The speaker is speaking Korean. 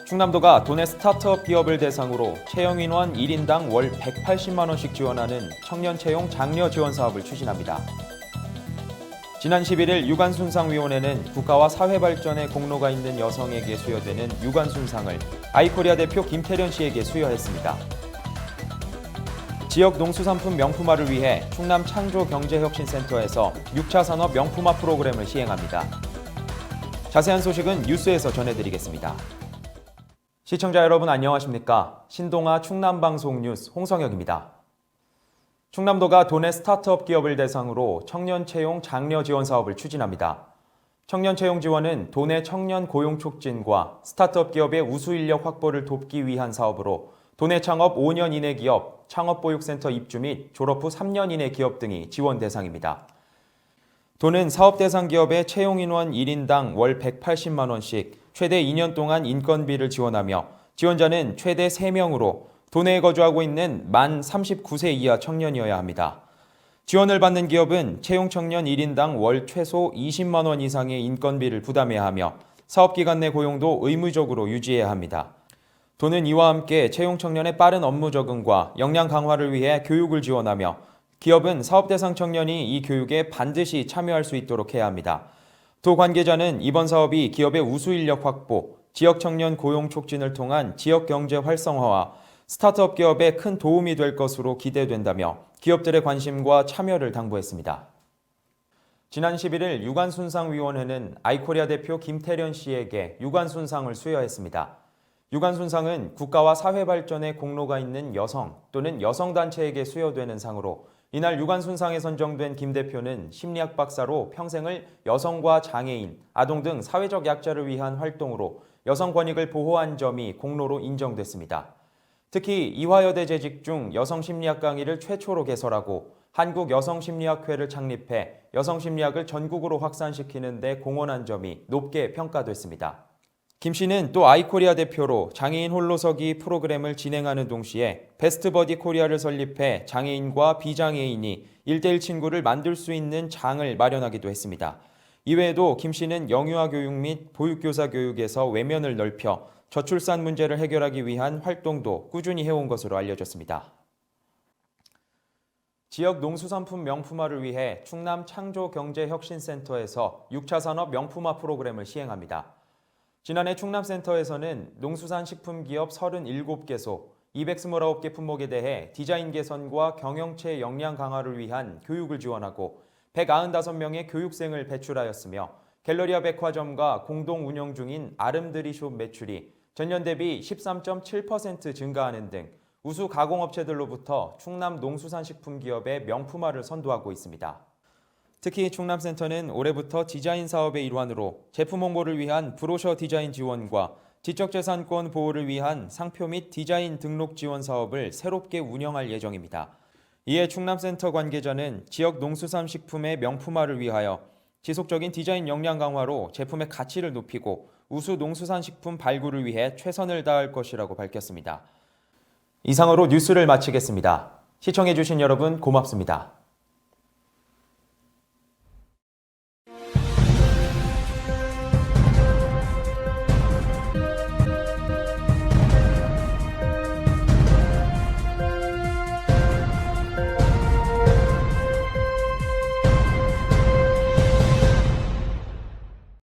충남도가 도내 스타트업 기업을 대상으로 채용인원 1인당 월 180만 원씩 지원하는 청년 채용 장려 지원 사업을 추진합니다. 지난 11일 유관순상위원회는 국가와 사회 발전에 공로가 있는 여성에게 수여되는 유관순상을 아이코리아 대표 김태련 씨에게 수여했습니다. 지역 농수산품 명품화를 위해 충남 창조경제혁신센터에서 6차 산업 명품화 프로그램을 시행합니다. 자세한 소식은 뉴스에서 전해드리겠습니다. 시청자 여러분 안녕하십니까? 신동아 충남방송 뉴스 홍성혁입니다. 충남도가 도내 스타트업 기업을 대상으로 청년 채용 장려 지원 사업을 추진합니다. 청년 채용 지원은 도내 청년 고용 촉진과 스타트업 기업의 우수 인력 확보를 돕기 위한 사업으로 도내 창업 5년 이내 기업, 창업보육센터 입주 및 졸업 후 3년 이내 기업 등이 지원 대상입니다. 도는 사업 대상 기업의 채용 인원 1인당 월 180만 원씩 최대 2년 동안 인건비를 지원하며 지원자는 최대 3명으로 도내에 거주하고 있는 만 39세 이하 청년이어야 합니다. 지원을 받는 기업은 채용 청년 1인당 월 최소 20만 원 이상의 인건비를 부담해야 하며 사업기간 내 고용도 의무적으로 유지해야 합니다. 도는 이와 함께 채용 청년의 빠른 업무 적응과 역량 강화를 위해 교육을 지원하며 기업은 사업 대상 청년이 이 교육에 반드시 참여할 수 있도록 해야 합니다. 도 관계자는 이번 사업이 기업의 우수 인력 확보, 지역 청년 고용 촉진을 통한 지역 경제 활성화와 스타트업 기업에 큰 도움이 될 것으로 기대된다며 기업들의 관심과 참여를 당부했습니다. 지난 11일 유관순상위원회는 아이코리아 대표 김태련 씨에게 유관순상을 수여했습니다. 유관순상은 국가와 사회 발전에 공로가 있는 여성 또는 여성단체에게 수여되는 상으로 이날 유관순상에 선정된 김 대표는 심리학 박사로 평생을 여성과 장애인, 아동 등 사회적 약자를 위한 활동으로 여성 권익을 보호한 점이 공로로 인정됐습니다. 특히 이화여대 재직 중 여성심리학 강의를 최초로 개설하고 한국여성심리학회를 창립해 여성심리학을 전국으로 확산시키는 데 공헌한 점이 높게 평가됐습니다. 김 씨는 또 아이코리아 대표로 장애인 홀로서기 프로그램을 진행하는 동시에 베스트버디 코리아를 설립해 장애인과 비장애인이 1대1 친구를 만들 수 있는 장을 마련하기도 했습니다. 이외에도 김 씨는 영유아 교육 및 보육교사 교육에서 외면을 넓혀 저출산 문제를 해결하기 위한 활동도 꾸준히 해온 것으로 알려졌습니다. 지역 농수산품 명품화를 위해 충남 창조경제혁신센터에서 6차 산업 명품화 프로그램을 시행합니다. 지난해 충남센터에서는 농수산식품기업 37개소, 229개 품목에 대해 디자인 개선과 경영체 역량 강화를 위한 교육을 지원하고 195명의 교육생을 배출하였으며 갤러리아 백화점과 공동 운영 중인 아름드리숍 매출이 전년 대비 13.7% 증가하는 등 우수 가공업체들로부터 충남 농수산식품기업의 명품화를 선도하고 있습니다. 특히 충남센터는 올해부터 디자인 사업의 일환으로 제품 홍보를 위한 브로셔 디자인 지원과 지적재산권 보호를 위한 상표 및 디자인 등록 지원 사업을 새롭게 운영할 예정입니다. 이에 충남센터 관계자는 지역 농수산식품의 명품화를 위하여 지속적인 디자인 역량 강화로 제품의 가치를 높이고 우수 농수산식품 발굴을 위해 최선을 다할 것이라고 밝혔습니다. 이상으로 뉴스를 마치겠습니다. 시청해주신 여러분 고맙습니다.